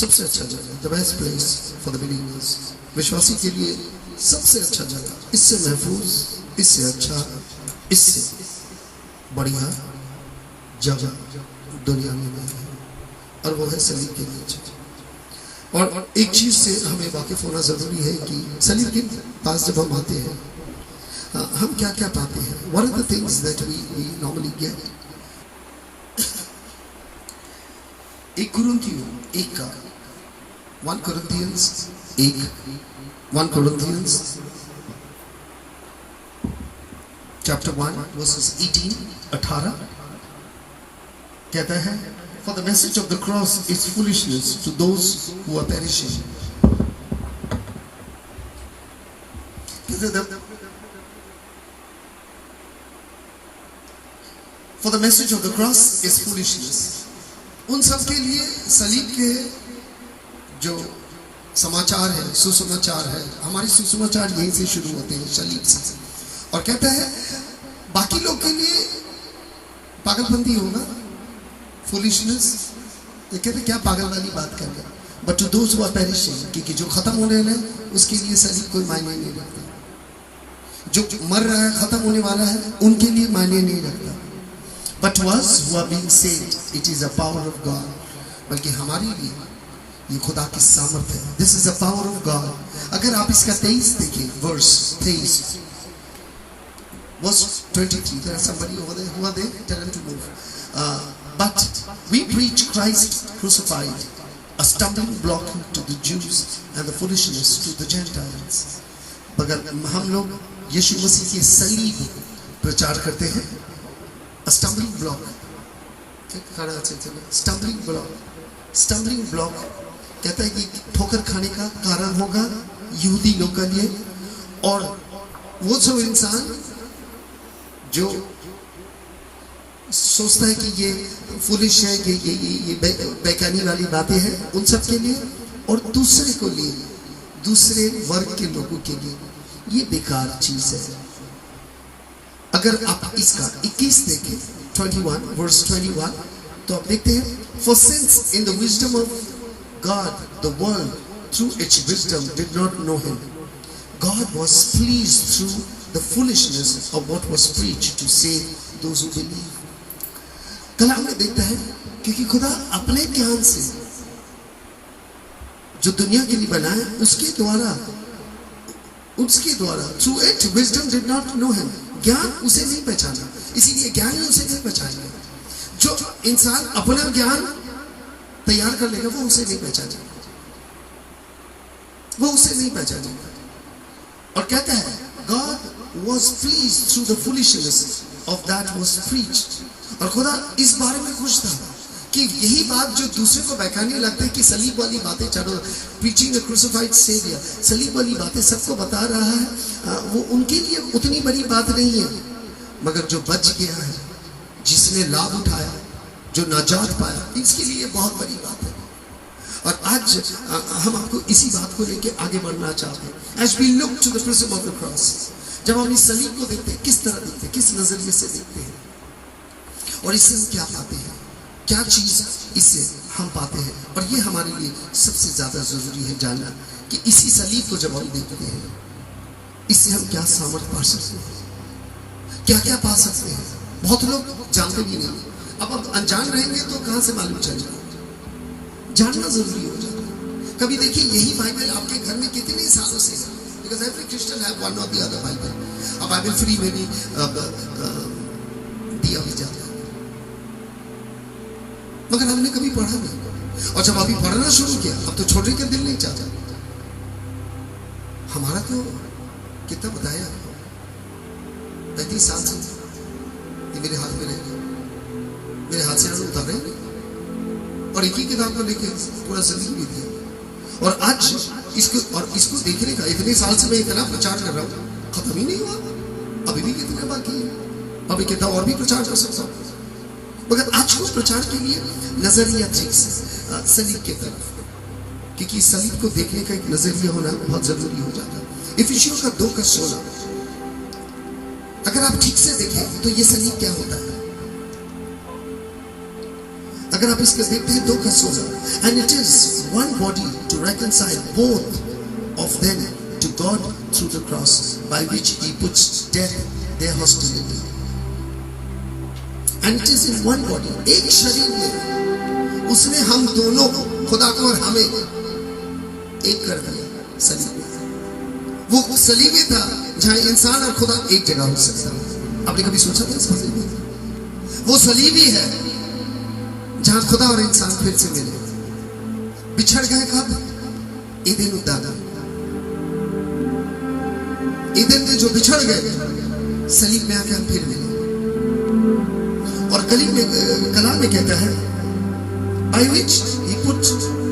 सबसे अच्छा जगह, the best place for the believers, विश्वासी के लिए सबसे अच्छा जगह, इससे महफूज, इससे अच्छा, इससे बढ़िया जगह दुनिया में नहीं है, और वो है सलीब के नीचे। और एक चीज से हमें वाकिफ होना जरूरी है कि सलीब के पास जब हम आते हैं हम क्या क्या पाते हैं। What are the things that we normally get? 1 Corinthians chapter 1 verses 18 कहता है, for the message of the cross is foolishness to those who are perishing. For the message of the cross is foolishness. उन सब के लिए सलीब के जो समाचार है, सुसमाचार है, हमारी सुसमाचार यहीं से शुरू होते हैं, सलीब से। और कहता है बाकी लोग के लिए पागलपंती होगा, foolishness, ये कहते क्या पागल वाली बात कर रहे हैं, but to those who are perishing, क्योंकि जो खत्म होने वाला है उसके लिए सलीब कोई मायने नहीं रखता, जो मर रहा है खत्म होने वाला है उनके लिए मायने नहीं रखता, but to us who are being saved it is a power of God, बल्कि हमारे लिए ये खुदा की सामर्थ है, this is a power of God। अगर आप इसका 23 देखें, verse 23 verse 23, there are somebody over there, who are they? Tell them to move। But we preach Christ crucified, a stumbling block to the Jews and the foolishness to the Gentiles। मगर हम लोग यीशु मसीह के सलीब प्रचार करते हैं, a stumbling block, stumbling block कहता है कि ठोकर खाने का कारण होगा यहूदी लोग के लिए, और वो जो इंसान जो सोचता है कि ये फुलिश है, ये बेकानी वाली बातें हैं, उन सब के लिए, और दूसरे को लिए, दूसरे वर्ग के लोगों के लिए ये बेकार चीज है। अगर आप इसका 21 देखें, 21 verse 21, तो आप देखते हैं, for since in the wisdom of God the world through its wisdom did not know him, God was pleased through the foolishness of what was preached to save those who believe। कलाम में देखता है क्योंकि खुदा अपने ज्ञान से जो दुनिया के लिए बनाया उसके द्वारा through it wisdom did not know him, ज्ञान उसे नहीं पहचाना, इसीलिए ज्ञान ही उसे नहीं पहचानेगा। जो इंसान अपना ज्ञान तैयार कर लेगा वो उसे नहीं पहचानेगा, और कहता है God was pleased through the foolishness of that was preached। और खुदा इस बारे में खुश था कि यही बात जो दूसरे को बेकानी लगता है कि सलीब वाली बातें, चलो preaching the crucified savior, सलीब वाली बातें सबको बता रहा है, वो उनके लिए उतनी बड़ी बात नहीं है, मगर जो बच गया है, जिसने लाभ उठाया, जो नाजात पाया, इसके लिए बहुत बड़ी बात है। और आज हम आपको इसी बात को लेके आगे बढ़ना चाहते हैं। As we look to the prism of the cross, जब हम इस सलीब को देखते हैं, किस तरह देखते हैं, किस नजरिए से देखते हैं, और इससे हम क्या पाते हैं, क्या चीज इससे हम पाते हैं। और ये हमारे लिए सबसे ज्यादा जरूरी है जानना कि इसी सलीब को जब हम देखते हैं, इससे हम क्या सामर्थ पा सकते हैं, क्या क्या पा सकते हैं। बहुत लोग जानते भी नहीं, अब आप अनजान रहेंगे तो कहां से मालूम चलेगा, जानना जरूरी हो जाता है। कभी देखिए यही बाइबल आपके घर में कितने सालों से है, because every Christian have one or the other Bible, अब बाइबल फ्री में भी दिया भी जाता है, मगर हमने कभी पढ़ा नहीं, और जब अभी पढ़ना शुरू किया अब तो छोड़ने का दिल नहीं चाहता। हमारा तो कितना बताया, 35 साल से ये मेरे हाथ में रहेगा, मेरे हाथ से उतर रहे नहीं, और एक ही किताब को लेके पूरा सलीब भी दिया। और आज इसको देखने का इतने साल से मैं इतना प्रचार कर रहा हूँ, खत्म ही नहीं हुआ, अभी भी कितने बाकी है, अभी कितना और भी प्रचार कर सकता हूँ। मगर आज को प्रचार के लिए नजरिया ठीक से सलीब की तरफ, क्योंकि सलीब को देखने का एक नजरिया होना बहुत जरूरी हो जाता है। इफिसियों का 2:16 अगर आप ठीक से देखें तो ये सलीब क्या होता है। अगर आप इसके देखते हैं 2 का 16, and it is one body to reconcile both of them to God through the cross, by which he puts death their hostility. And it is in one body, एक शरीर में उसने हम दोनों को, खुदा को और हमें एक कर दिया सलीब में। वो सलीब में था जहां इंसान और खुदा एक जगह हो सकता है। आपने कभी सोचा था सलीब में? वो सलीब ही है जहां खुदा और इंसान फिर से मिले। बिछड़ गए कब? ईदेन उद्यान। ईदेन में जो बिछड़ गए, सलीब में आके हम फिर मिले। और कलाम में कहता है by which he put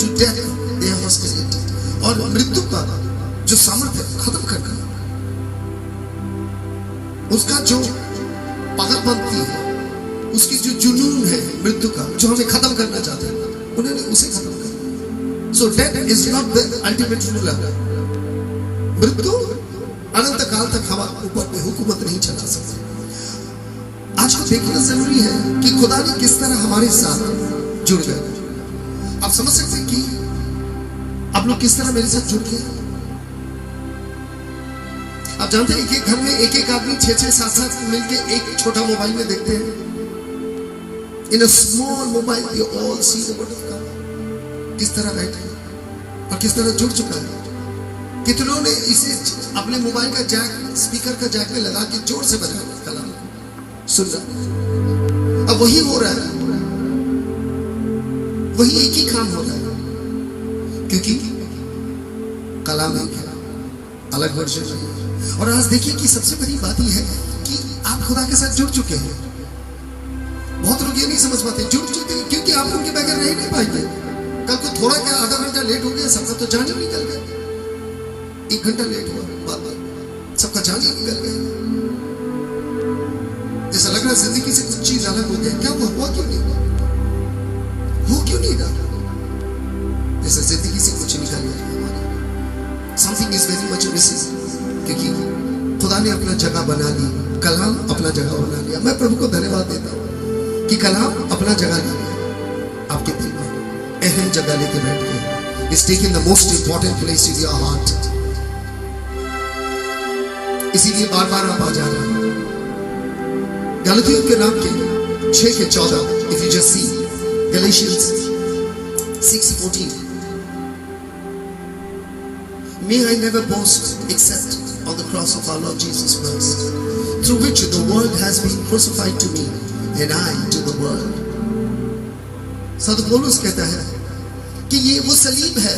to death their hostility, और मृत्यु का जो सामर्थ्य खत्म करना, उसका जो पागलपंती है, उसकी जो जुनून है मृत्यु का, जो हमें खत्म करना चाहते हैं, उन्होंने उसे खत्म कर। So death is not the ultimate ruler. मृत्यु अनंत काल तक हमारे ऊपर में हुकूमत नहीं चला सकती। आज को देखना जरूरी है कि खुदा ने किस तरह हमारे साथ जुड़ गए। आप समझ सकते हैं कि आप लोग किस तरह मेरे साथ जुड़ गए। आप जानते हैं कि घर में एक एक आदमी 6-6 7-7 मिलकर एक छोटा मोबाइल में देखते हैं। In a small mobile you all see the word of God. किस तरह बैठे और किस तरह जुड़ चुका है। कितनों ने इसे अपने मोबाइल का जैक, स्पीकर का जैक में लगा के जोर से बजाया, कलाम सुन रहा। अब वही हो रहा है, वही एक ही काम हो रहा है, क्योंकि कलाम है अलग वर्जन है। और आज देखिए कि सबसे बड़ी बात यह है कि आप खुदा के साथ जुड़ चुके हैं। बहुत लोग ये नहीं समझ पाते, जुड़ चुके हैं क्योंकि आप उनके बगैर रह नहीं पाएंगे। कल को थोड़ा क्या आधा घंटा लेट हो गया, सबका तो जान ही निकल गया। 1 घंटा लेट हुआ, बात सबका जान ही निकल गया। जैसा लग रहा है जिंदगी से कुछ चीज अलग हो गया। क्या हुआ क्यों नहीं हुआ? हो क्यों नहीं रहा? जैसा जिंदगी से कुछ निकल गया। Something is very much missing, क्योंकि खुदा ने अपना जगह बना ली, कलाम अपना जगह बना लिया। मैं प्रभु को धन्यवाद देता हूँ कि कलाम अपना जगह ले लिया, आपके दिल में अहम जगह लेके बैठ गया। It's taken the most important place in your heart. इसीलिए बार बार आप आ जा रहे हैं। गलतियों के नाम के 6 के 14, if you just see Galatians 6:14, may I never boast except on the cross of our Lord Jesus Christ, through which the world has been crucified to me and I to the world. साधु पौलुस कहता है कि ये वो सलीब है,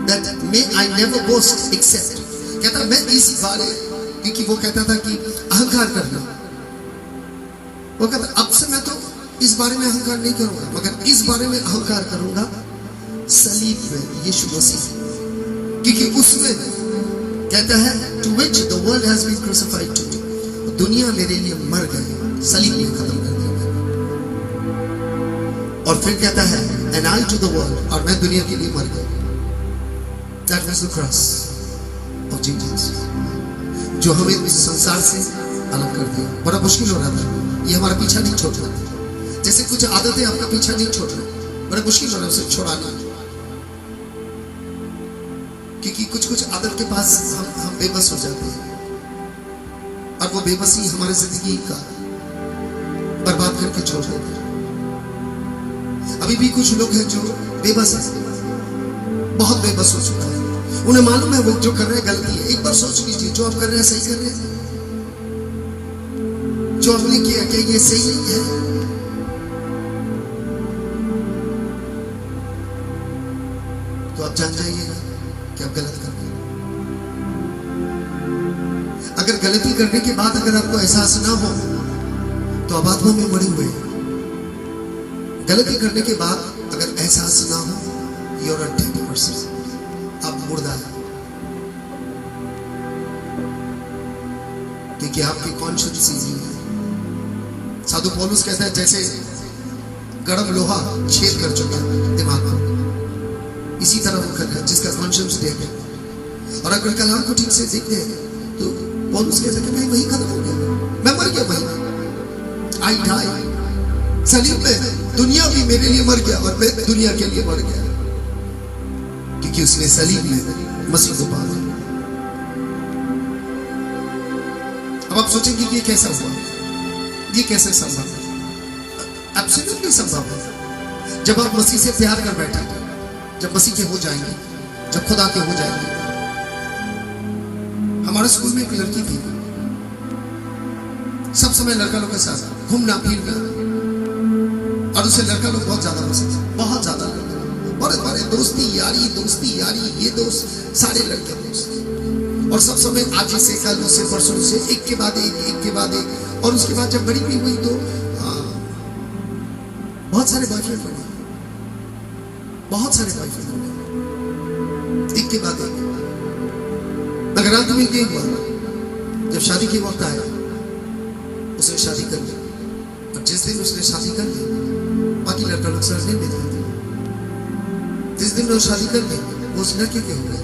that may I never boast except, कहता मैं इस बारे, क्योंकि वो कहता था कि अहंकार करना, वो कहता अब से मैं तो इस बारे में अहंकार नहीं करूंगा, मगर इस बारे में अहंकार करूंगा सलीब में यीशु मसीह, क्योंकि उसमें कहता है to which the world has been crucified to me, दुनिया मेरे लिए मर गई, सलीब में खत्म कर दिया। और फिर कहता है and I to the world, और मैं दुनिया के लिए मर गया। That was the cross of Jesus, जो हमें इस संसार से अलग कर दिया। बड़ा मुश्किल हो रहा था, ये हमारा पीछा नहीं छोड़ रहा था। जैसे कुछ आदतें आपका पीछा नहीं छोड़ रही, बड़ा मुश्किल हो रहा है उसे छुड़ाना, क्योंकि कुछ आदत के पास हम बेबस हो जाते हैं, और वो बेबसी हमारी जिंदगी का बर्बाद करके छोड़ देते हैं। अभी भी कुछ लोग हैं जो बेबस है, बहुत बेबस हो चुका है। उन्हें मालूम है वो जो कर रहे हैं गलती है। एक बार सोच लीजिए, जो आप कर रहे हैं सही कर रहे हैं? जो आपने किया क्या ये सही नहीं है? तो आप जान जाइएगा कि आप गलत कर रहे हैं। अगर गलती करने के बाद अगर आपको एहसास ना हो तो आप आत्मा में मरे हुए हैं। गलती करने के बाद अगर एहसास ना हो, you are a dead person, आप मुर्दा है, क्योंकि आपकी कॉन्शियस नहीं है। साधु पौलुस कहता है जैसे गर्म लोहा छेद कर चुका दिमाग को, इसी तरह वो कर रहा है जिसका कॉन्शियस डेड है। और अगर कलाम को ठीक से देखते हैं तो पौलुस कहता है कि मैं वही खत्म हो गया, मैं मर गया भाई। I died. सलीब में दुनिया भी मेरे लिए मर गया और मैं दुनिया के लिए मर गया, क्योंकि उसने सलीब में मसीह को पा लिया। अब आप सोचेंगे कि ये कैसा हुआ, ये कैसे संभव है? एब्सोल्युटली संभव है। जब आप मसीह से प्यार कर बैठे, जब मसीह के हो जाएंगे, जब खुदा के हो जाएंगे। हमारे स्कूल में एक लड़की थी, सब समय लड़का लोग के साथ घूमना फिरना, और उसे लड़का लोग बहुत ज्यादा पसंद, बहुत ज्यादा बड़े बड़े दोस्ती यारी, ये दोस्त, सारे लड़के दोस्त, और सब समय आज से कल उससे परसों से एक के बाद एक, और उसके बाद जब बड़ी भी हुई तो बहुत सारे बॉयफ्रेंड बने, बहुत सारे बॉयफ्रेंड बने, एक के बाद एक। मगर अंत में क्या हुआ, जब शादी के वक्त आया उसने शादी कर ली, और जिस दिन उसने शादी कर ली बाकी लड़का लोग समझने नहीं देते। जिस दिन वो शादी कर ली वो उस लड़के के हो गए,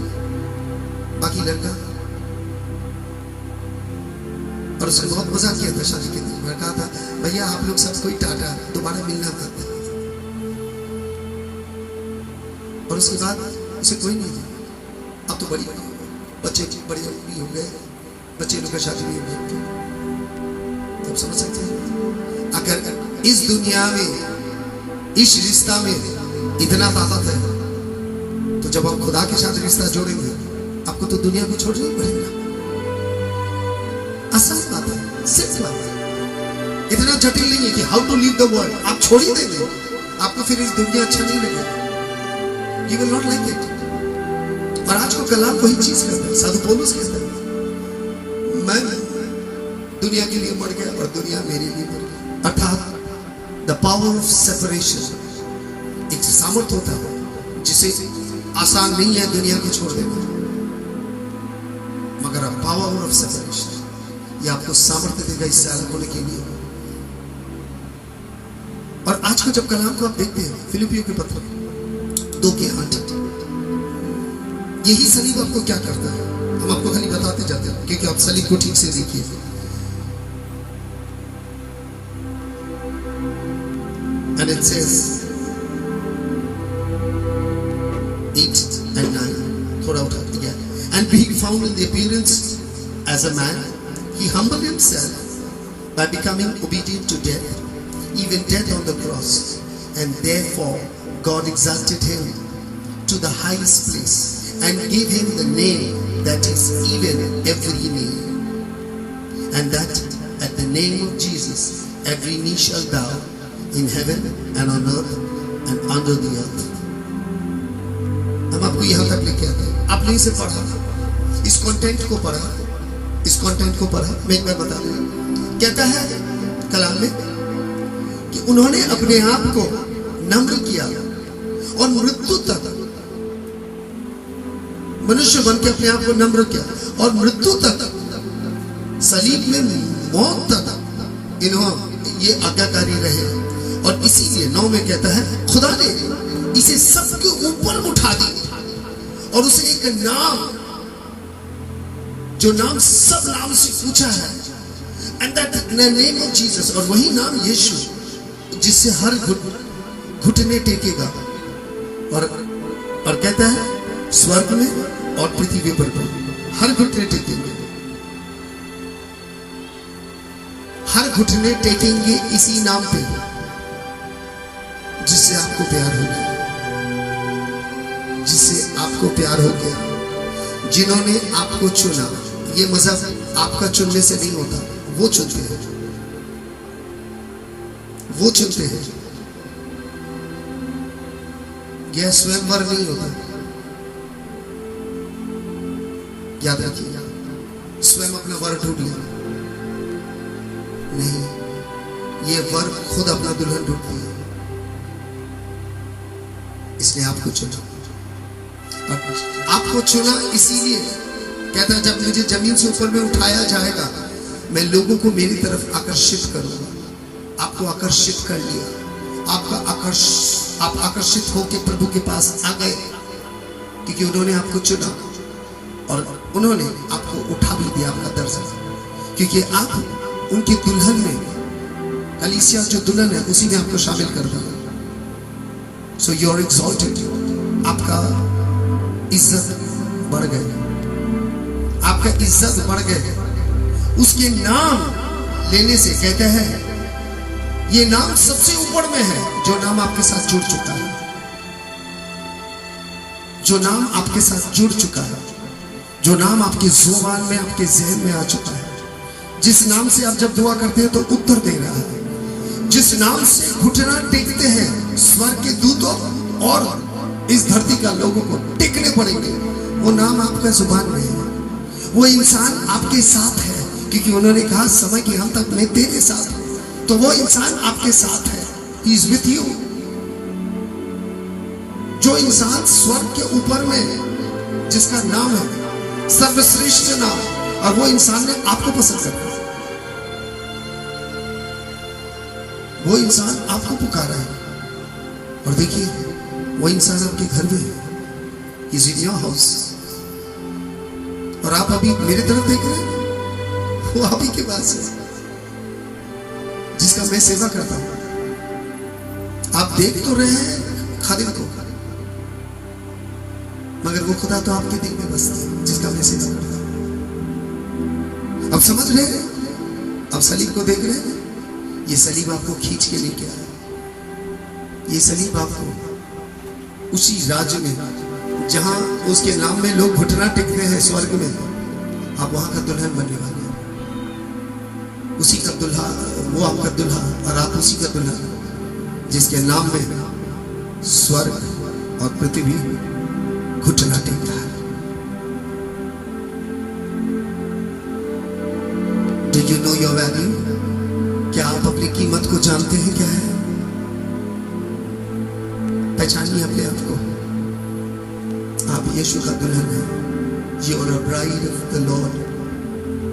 बाकी लड़का, और उसने बहुत मजाक किया था शादी के दिन। मैं कहा था भैया आप लोग सब कोई टाटा, दोबारा मिलना मत। और उसके बाद उसे कोई नहीं था। अब तो बड़ी बच्चे बड़े भी हो गए, बच्चे लोग का शादी भी हो गई। तो समझ सकते हैं, अगर इस दुनिया में इस रिश्ता में इतना ताकत है, तो जब आप खुदा के साथ रिश्ता जोड़ेंगे आपको तो दुनिया को छोड़ना ही पड़ेगा। आसान बात है, सिर्फ बात है, इतना जटिल नहीं है कि how to leave the world. आप छोड़ ही देंगे, आपको फिर इस दुनिया अच्छा नहीं लगेगा, you will not like it. और आज को कलाम वही चीज कहता है, साधु पौलुस कहता है मैं दुनिया के लिए मर गया और दुनिया मेरे लिए मर गई। अर्थात द पावर ऑफ सेपरेशन, एक सामर्थ्य होता है जिसे आसान नहीं है दुनिया को छोड़ देना, मगर पावर ऑफ सेपरेशन ये आपको सामर्थ्य देगा इससे अलग होने के लिए। और आज को जब कलाम को आप देखते हैं, फिलिपियों के पत्र 2:8, यही सलीब आपको क्या करता है, हम आपको खाली बताते जाते हैं क्योंकि आप सलीब को ठीक से देखिए। And it says 8 and 9, थोड़ा उठा दिया, and being found in the appearance as a man, he humbled himself by becoming obedient to death, even death on the cross, and therefore God exalted him to the highest place and gave him the name that is even every name, and that at the name of Jesus every knee shall bow in heaven and on earth and under the earth. हम आपको यहाँ तक लेके आते हैं, आपने इसे पढ़ा, इस कंटेंट को पढ़ा, इस कंटेंट को पढ़ा। मैं एक बार बता दूं, कहता है कलाम में कि उन्होंने अपने आप को नम्र किया और मृत्यु तक, मनुष्य बन के अपने आप को नम्र किया और मृत्यु तक, सलीब में मौत तक इन्होंने ये आज्ञाकारी रहे। और इसीलिए 9 में कहता है खुदा ने इसे सबके ऊपर उठा दिया और उसे एक नाम, जो नाम सब नाम से ऊंचा है, and that in the name of Jesus, और वही नाम यीशु, जिससे हर घुटने टेकेगा। और कहता है स्वर्ग में और पृथ्वी पर हर घुटने टेकेंगे, हर घुटने टेकेंगे इसी नाम पे, जिससे आपको प्यार हो गया, जिससे आपको प्यार हो गया, जिन्होंने आपको चुना। ये मजहब आपका चुनने से नहीं होता, वो चुनते हैं, वो चुनते हैं। यह स्वयंवर नहीं होता, याद रखिए, स्वयं अपना वर ढूंढ लिया नहीं, ये वर खुद अपना दुल्हन ढूंढती है। इसने आपको चुना, आपको चुना इसीलिए कहता है जब मुझे जमीन से ऊपर में उठाया जाएगा मैं लोगों को मेरी तरफ आकर्षित करूंगा। आपको आकर्षित कर लिया, आप आकर्षित होकर प्रभु के पास आ गए, क्योंकि उन्होंने आपको चुना और उन्होंने आपको उठा भी दिया, आपका दर्जा, क्योंकि आप उनकी दुल्हन में अलीसिया जो दुल्हन है उसी में आपको शामिल कर दिया। सो यू आर एक्सॉल्टेड, आपका इज्जत बढ़ गए, आपका इज्जत बढ़ गए। उसके नाम लेने से कहते हैं ये नाम सबसे ऊपर में है जो नाम आपके साथ जुड़ चुका है, जो नाम आपके साथ जुड़ चुका है, जो नाम आपके जुबान में, आपके जहन में आ चुका है, जिस नाम से आप जब दुआ करते हैं तो उत्तर दे रहा है, जिस नाम से घुटना टेकते हैं स्वर्ग के दूतों और इस धरती का लोगों को टेकने पड़ेंगे, वो नाम आपका जुबान में है। वो इंसान आपके साथ है क्योंकि उन्होंने कहा समय के अंत तक मैं तेरे साथ हूं, तो वो इंसान आपके साथ है, ही इज विथ यू। जो इंसान स्वर्ग के ऊपर में जिसका नाम है सर्वश्रेष्ठ नाम, और वो इंसान ने आपको पसंद करता है, वो इंसान आपको पुकारा है। और देखिए वो इंसान आपके घर में है, इज इन योर हाउस, और आप अभी मेरे तरफ देख रहे हैं, वो आप ही के पास है जिसका मैं सेवा करता हूं। आप देख तो रहे हैं खादिम को, मगर वो खुदा तो आपके दिल में बसता है जिसका मैं सेवा करता हूं। अब समझ रहे हैं, अब सलीब को देख रहे हैं, ये सलीब आपको खींच के लेके आया, ये सलीब आपको उसी राज्य में जहां उसके नाम में लोग घुटना टेकते हैं स्वर्ग में, आप वहां का दुल्हन बनने वाले हैं, उसी का दुल्हा, वो आपका दुल्हा और आप उसी का दुल्हा, जिसके नाम में स्वर्ग और पृथ्वी घुटना टेकता है। Do you know your value? क्या आप अपनी कीमत को जानते हैं? क्या है? पहचानिए अपने आप को, आप यीशु का दुल्हन है। You are a bride of the Lord.